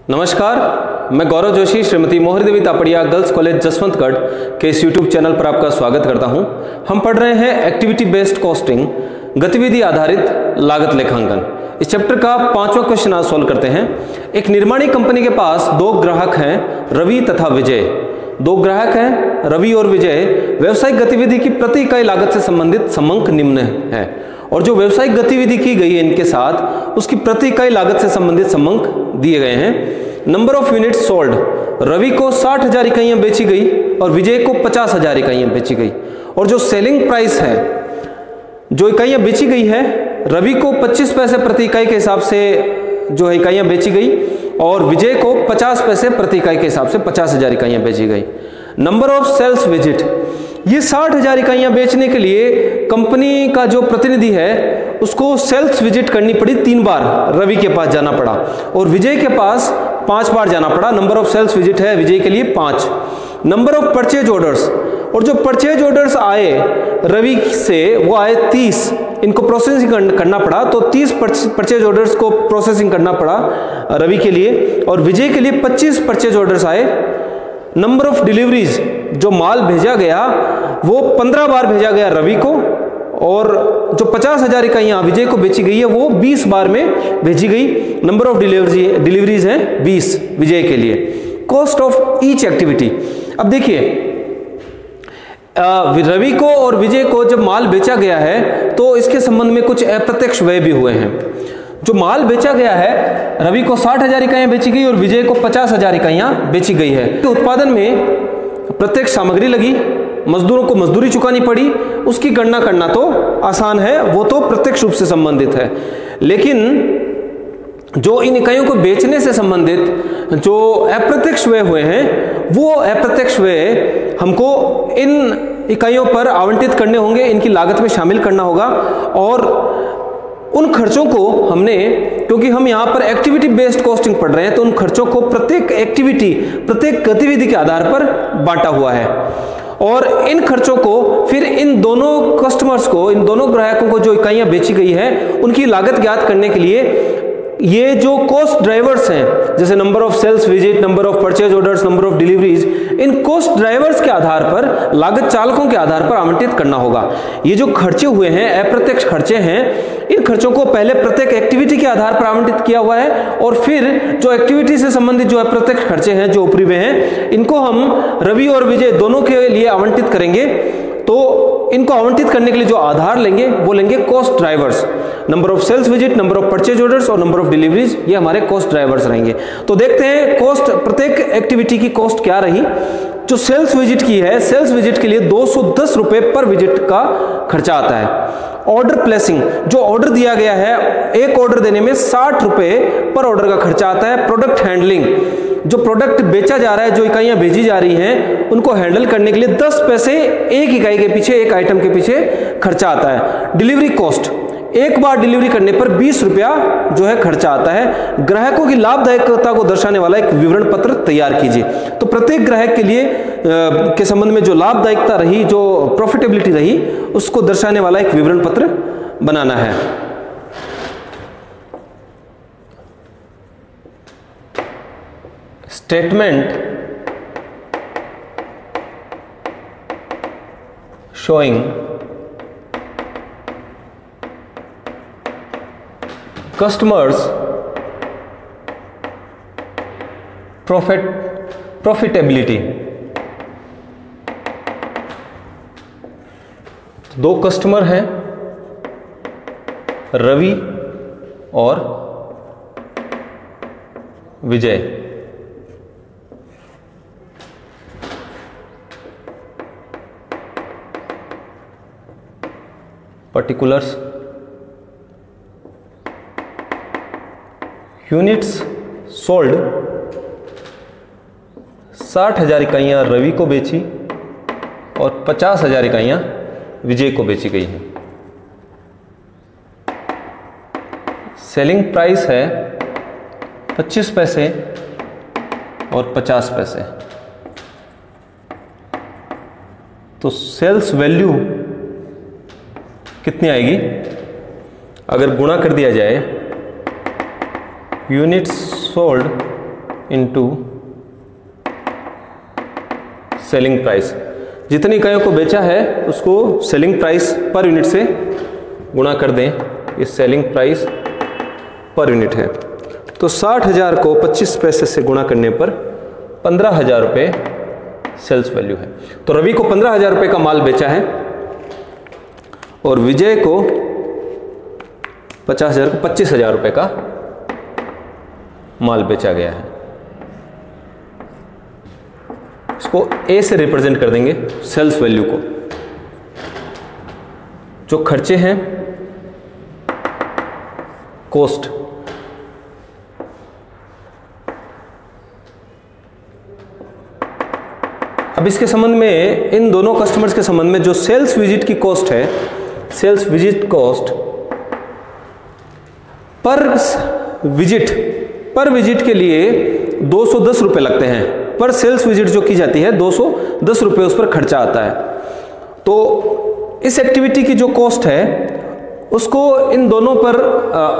नमस्कार, मैं गौरव जोशी श्रीमती मोहर देवी तापड़िया गर्ल्स कॉलेज जसवंतगढ़ के इस यूट्यूब चैनल पर आपका स्वागत करता हूं। हम पढ़ रहे हैं एक्टिविटी बेस्ड कॉस्टिंग, गतिविधि आधारित लागत लेखांकन। इस चैप्टर का 5वां क्वेश्चन आज सॉल्व करते हैं। एक निर्माणी कंपनी के पास दो ग्राहक हैं, रवि तथा विजय। दो ग्राहक हैं रवि और विजय। व्यवसायिक गतिविधि की प्रति इकाई लागत से संबंधित समंक निम्न है, और जो व्यवसायिक गतिविधि की गई है इनके साथ उसकी प्रति इकाई लागत से संबंधित समंक दिए गए हैं। Number of units sold, Ravi को 60,000 इकाइयां बेची गई और विजय को 50,000 इकाइयां बेची गई। और जो सेलिंग प्राइस है, जो इकाइयां बेची गई है, रवि को 25 पैसे प्रति इकाई के हिसाब से जो इकाइयां बेची गई और विजय को 50 पैसे प्रति इकाई के हिसाब से 50,000 इकाइयां बेची गई। नंबर ऑफ सेल्स विजिट, ये 60,000 इकाइयां बेचने के लिए कंपनी का जो प्रतिनिधि है उसको सेल्स विजिट करनी पड़ी 3 बार। रवि के पास जाना पड़ा और विजय के पास 5 बार जाना पड़ा। नंबर ऑफ सेल्स विजिट है विजय के लिए 5। नंबर ऑफ परचेज ऑर्डर्स, और जो परचेज ऑर्डर्स आए रवि से वो आए 30, इनको प्रोसेसिंग करना पड़ा, तो 30 परचेज ऑर्डर्स को प्रोसेसिंग करना पड़ा रवि के लिए, और विजय के लिए 25 परचेज ऑर्डर्स आए। नंबर ऑफ डिलीवरीज, जो माल भेजा गया वो 15 बार भेजा गया रवि को, और जो 50,000 इकाइयां विजय को बेची गई है वो 20 बार में भेजी गई। नंबर ऑफ डिलीवरीज है 20 विजय के लिए। कॉस्ट ऑफ ईच एक्टिविटी, अब देखिए रवि को और विजय को जब माल बेचा गया है तो इसके संबंध में कुछ अप्रत्यक्ष व्यय भी हुए हैं। जो माल बेचा गया है, रवि को 60,000 इकाइयां बेची गई और विजय को 50,000 इकाइयां बेची गई है। तो उत्पादन में प्रत्येक सामग्री लगी, मजदूरों को मजदूरी चुकानी पड़ी, उसकी गणना करना तो आसान है, वो तो प्रत्यक्ष रूप से संबंधित है। लेकिन जो इन इकाइयों को बेचने से संबंधित जो अप्रत्यक्ष व्यय हुए हैं, वो अप्रत्यक्ष व्यय हमको इन इकाइयों पर आवंटित करने होंगे, इनकी लागत में शामिल करना होगा। और उन खर्चों को हमने, क्योंकि हम यहाँ पर एक्टिविटी बेस्ड कॉस्टिंग पढ़ रहे हैं, तो उन खर्चों को प्रत्येक एक्टिविटी, प्रत्येक गतिविधि के आधार पर बांटा हुआ है। और इन खर्चों को फिर इन दोनों कस्टमर्स को, इन दोनों ग्राहकों को जो इकाइयां बेची गई है उनकी लागत ज्ञात करने के लिए ये जो कॉस्ट ड्राइवर्स हैं, जैसे number of sales visit, number of purchase orders, number of deliveries, इन कॉस्ट ड्राइवर्स के आधार पर, लागत चालकों के आधार पर आवंटित करना होगा। ये जो खर्चे हुए हैं, अप्रत्यक्ष खर्चे हैं, इन खर्चों को पहले प्रत्येक एक्टिविटी के आधार पर आवंटित किया हुआ है, और फिर जो एक्टिविटी से संबंधित जो अप्रत्यक्ष खर्चे हैं, जो ऊपरी व्यय हैं, इनको हम रवि और विजय दोनों के लिए आवंटित करेंगे। तो इनको आवंटित करने के लिए जो आधार लेंगे वो लेंगे cost drivers. Number of sales visit, number of purchase orders और नंबर ऑफ डिलीवरीज, ये हमारे कॉस्ट ड्राइवर्स रहेंगे। तो देखते हैं कॉस्ट, प्रत्येक एक्टिविटी की कॉस्ट क्या रही। जो सेल्स विजिट की है, सेल्स विजिट के लिए 210 रुपए पर विजिट का खर्चा आता है। ऑर्डर प्लेसिंग, जो ऑर्डर दिया गया है, एक ऑर्डर देने में 60 रुपए पर ऑर्डर का खर्चा आता है। प्रोडक्ट हैंडलिंग, जो प्रोडक्ट बेचा जा रहा है, जो इकाइयां भेजी जा रही हैं, उनको हैंडल करने के लिए 10 पैसे एक इकाई के पीछे, एक आइटम के पीछे खर्चा आता है। डिलीवरी कॉस्ट, एक बार डिलीवरी करने पर 20 रुपया जो है खर्चा आता है। ग्राहकों की लाभदायकता को दर्शाने वाला एक विवरण पत्र तैयार कीजिए। तो प्रत्येक ग्राहक के लिए के संबंध में जो लाभदायकता रही, जो प्रॉफिटेबिलिटी रही, उसको दर्शाने वाला एक विवरण पत्र बनाना है। Statement showing customers profitability। दो कस्टमर हैं, रवि और विजय। पर्टिकुलर्स, यूनिट्स सोल्ड, 60,000 इकाइयां रवि को बेची और 50,000 इकाइयां विजय को बेची गई हैं। सेलिंग प्राइस है 25 पैसे और 50 पैसे। तो सेल्स वैल्यू कितनी आएगी? अगर गुणा कर दिया जाए units sold into selling price. जितनी इकाइयों को बेचा है उसको सेलिंग प्राइस पर यूनिट से गुणा कर दें। ये सेलिंग प्राइस पर यूनिट है, तो 60,000 को 25 पैसे से गुणा करने पर 15,000 रुपये सेल्स वैल्यू है। तो रवि को 15,000 रुपये का माल बेचा है और विजय को 50,000 को 25,000 रुपये का माल बेचा गया है। इसको ए से रिप्रेजेंट कर देंगे सेल्स वैल्यू को। जो खर्चे हैं कॉस्ट, अब इसके संबंध में इन दोनों कस्टमर्स के संबंध में जो सेल्स विजिट की कॉस्ट है, सेल्स विजिट कॉस्ट पर विजिट के लिए 210 रुपये लगते हैं। पर सेल्स विजिट जो की जाती है 210 रुपये उस पर खर्चा आता है। तो इस एक्टिविटी की जो कॉस्ट है उसको इन दोनों पर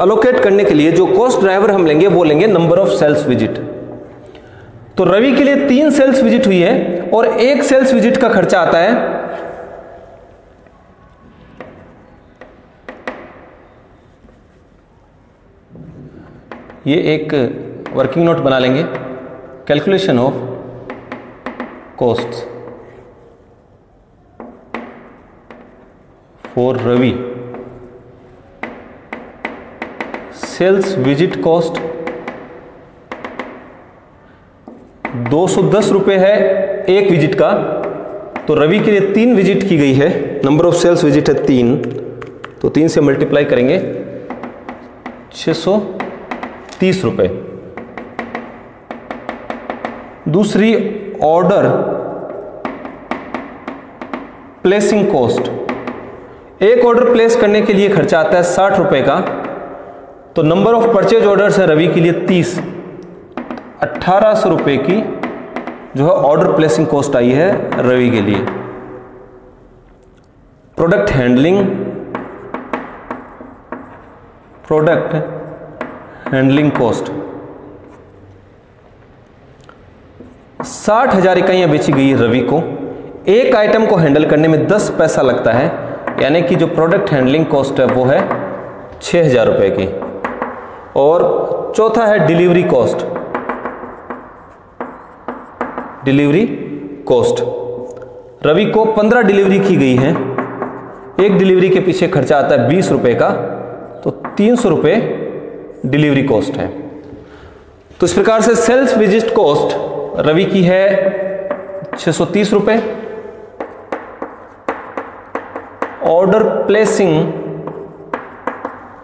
अलोकेट करने के लिए जो कॉस्ट ड्राइवर हम लेंगे वो लेंगे नंबर ऑफ सेल्स विजिट। तो रवि के लिए 3 सेल्स विजिट हुई है और 1 सेल्स विजिट का खर्चा आता है ये एक वर्किंग नोट बना लेंगे, calculation of costs for Ravi. Sales visit cost 210 रुपये है एक विजिट का, तो रवि के लिए 3 विजिट की गई है, नंबर ऑफ सेल्स विजिट है 3, तो 3 से मल्टीप्लाई करेंगे 630 रुपये। दूसरी ऑर्डर प्लेसिंग कॉस्ट, एक ऑर्डर प्लेस करने के लिए खर्चा आता है 60 रुपये का, तो नंबर ऑफ परचेज ऑर्डर्स है रवि के लिए 30, 1800 रुपये की जो है ऑर्डर प्लेसिंग कॉस्ट आई है रवि के लिए। प्रोडक्ट हैंडलिंग कॉस्ट 60,000 इकाइयां बेची गई है रवि को, एक आइटम को हैंडल करने में 10 पैसा लगता है, यानी कि जो प्रोडक्ट हैंडलिंग कॉस्ट है वो है 6,000 रुपये की। और चौथा है डिलीवरी कॉस्ट। रवि को 15 डिलीवरी की गई है, एक डिलीवरी के पीछे खर्चा आता है 20 रुपये का, तो 300 रुपये डिलीवरी कॉस्ट है। तो इस प्रकार से सेल्स विजिट कॉस्ट रवि की है 630 रुपये, ऑर्डर प्लेसिंग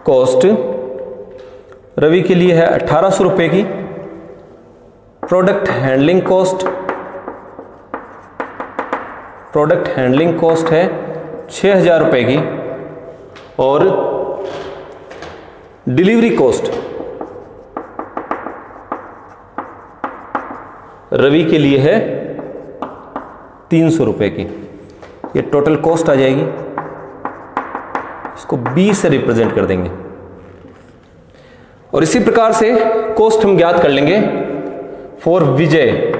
कॉस्ट रवि के लिए है 1800 रुपये की, प्रोडक्ट हैंडलिंग कॉस्ट है 6,000 रुपये की, और डिलीवरी कॉस्ट रवि के लिए है 300 रुपये की। ये टोटल कॉस्ट आ जाएगी, इसको 20 से रिप्रेजेंट कर देंगे। और इसी प्रकार से कॉस्ट हम ज्ञात कर लेंगे for Vijay.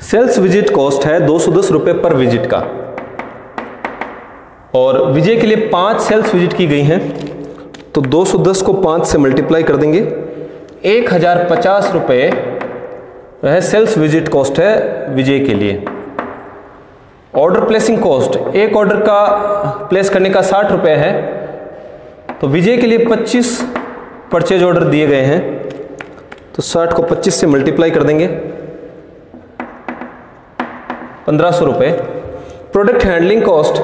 Sales visit cost है 210 रुपये पर विजिट का, और विजय के लिए 5 सेल्स विजिट की गई हैं, तो 210 को 5 से मल्टीप्लाई कर देंगे, 1050 रुपये वह सेल्स विजिट कॉस्ट है विजय के लिए। ऑर्डर प्लेसिंग कॉस्ट, एक ऑर्डर का प्लेस करने का 60 रुपये है, तो विजय के लिए 25 परचेज ऑर्डर दिए गए हैं, तो 60 को 25 से मल्टीप्लाई कर देंगे, 1500 रुपये। प्रोडक्ट हैंडलिंग कॉस्ट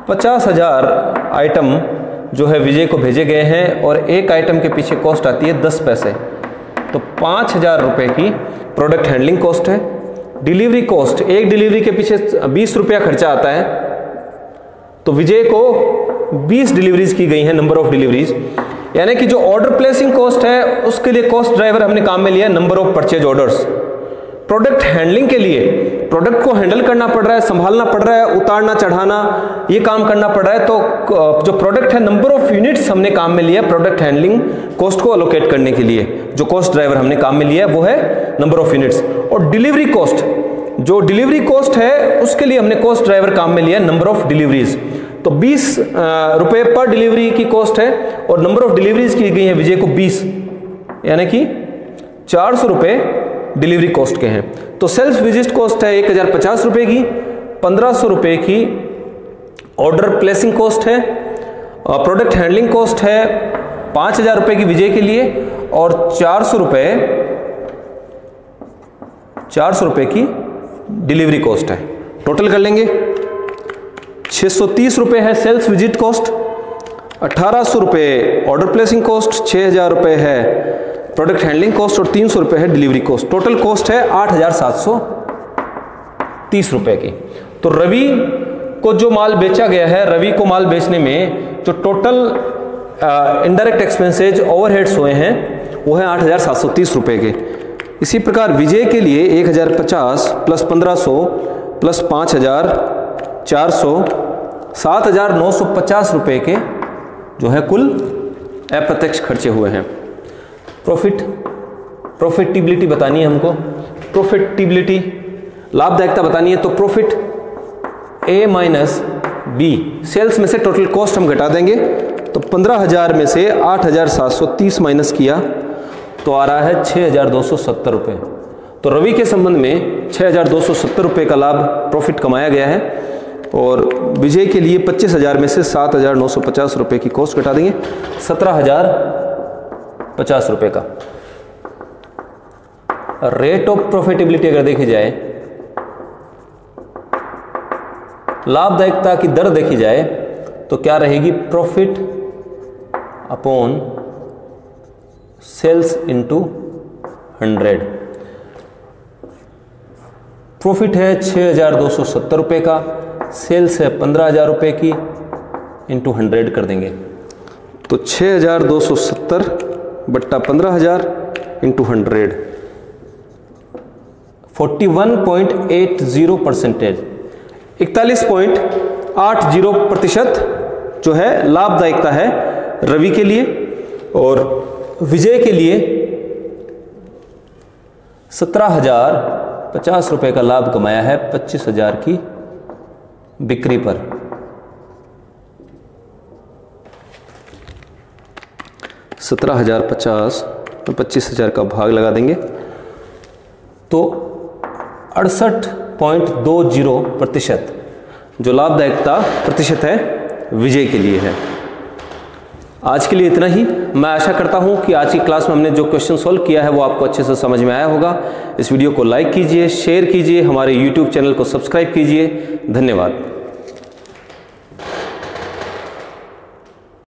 50,000 आइटम जो है विजय को भेजे गए हैं, और एक आइटम के पीछे कॉस्ट आती है 10 पैसे, तो 5,000 रुपये की प्रोडक्ट हैंडलिंग कॉस्ट है। डिलीवरी कॉस्ट, एक डिलीवरी के पीछे 20 रुपया खर्चा आता है, तो विजय को 20 डिलीवरीज की गई हैं, नंबर ऑफ डिलीवरीज, यानी कि जो ऑर्डर प्लेसिंग कॉस्ट है उसके लिए कॉस्ट ड्राइवर हमने काम में लिया number of purchase orders. Product handling के लिए प्रोडक्ट को हैंडल करना पड़ रहा है, संभालना पड़ रहा है, उतारना चढ़ाना ये काम करना पड़ रहा है, तो जो प्रोडक्ट है नंबर ऑफ यूनिट्स हमने काम में लिया प्रोडक्ट हैंडलिंग कॉस्ट को अलोकेट करने के लिए। जो कॉस्ट ड्राइवर हमने काम में लिया है वो है नंबर ऑफ यूनिट्स। और डिलीवरी कॉस्ट, जो डिलीवरी कॉस्ट है उसके लिए हमने कॉस्ट ड्राइवर काम में लिया है नंबर ऑफ डिलीवरीज। तो 20 रुपए पर डिलीवरी की कॉस्ट है और नंबर ऑफ डिलीवरीज की गई है विजय को 20, यानी कि 400 रुपए डिलीवरी कॉस्ट के हैं। तो सेल्फ विजिट कॉस्ट है 1050 रुपए की, 1500 रुपए की ऑर्डर प्लेसिंग कॉस्ट है, प्रोडक्ट हैंडलिंग कॉस्ट है 5000 रुपए की विजय के लिए और 400 रुपए की डिलीवरी कॉस्ट है। टोटल कर लेंगे 630 रुपए है सेल्फ विजिट कॉस्ट, 1800 रुपए ऑर्डर प्लेसिंग कॉस्ट, 6000 रुपए है प्रोडक्ट हैंडलिंग कॉस्ट और 300 रुपए है डिलीवरी कॉस्ट। टोटल कॉस्ट है 8730 रुपए की। तो रवि को जो माल बेचा गया है, रवि को माल बेचने में जो टोटल इनडायरेक्ट एक्सपेंसेज ओवरहेड्स हुए हैं वो है 8730 रुपए के। इसी प्रकार विजय के लिए 1050 प्लस 1500 प्लस 5400 7950 रुपए के जो है कुल अप्रत्यक्ष खर्चे हुए हैं। प्रॉफिटेबिलिटी बतानी है हमको, प्रॉफिटेबिलिटी लाभदायकता बतानी है। तो प्रॉफिट ए माइनस बी, सेल्स में से टोटल कॉस्ट हम घटा देंगे। तो 15,000 में से 8,730 माइनस किया तो आ रहा है 6,270 रुपये। तो रवि के संबंध में 6,270 रुपये का लाभ प्रॉफिट कमाया गया है और विजय के लिए 25,000 में से 7,950 रुपये की कॉस्ट घटा देंगे, 17,050 रुपये का। रेट ऑफ प्रॉफिटेबिलिटी अगर देखी जाए, लाभदायकता की दर देखी जाए तो क्या रहेगी, profit upon sales into 100। Profit है 6,270 रुपये का, सेल्स है 15,000 रुपये की, इंटू 100 कर देंगे। तो 6,270 बट्टा 15,000 इंटू 100, 41.80%, 41.80% जो है लाभदायकता है रवि के लिए। और विजय के लिए 17,050 रुपये का लाभ कमाया है 25,000 की बिक्री पर। $17,050 में 25,000 का भाग लगा देंगे तो 68.20% जो लाभदायकता प्रतिशत है विजय के लिए है। आज के लिए इतना ही। मैं आशा करता हूं कि आज की क्लास में हमने जो क्वेश्चन सॉल्व किया है वो आपको अच्छे से समझ में आया होगा। इस वीडियो को लाइक कीजिए, शेयर कीजिए, हमारे YouTube चैनल को सब्सक्राइब कीजिए। धन्यवाद।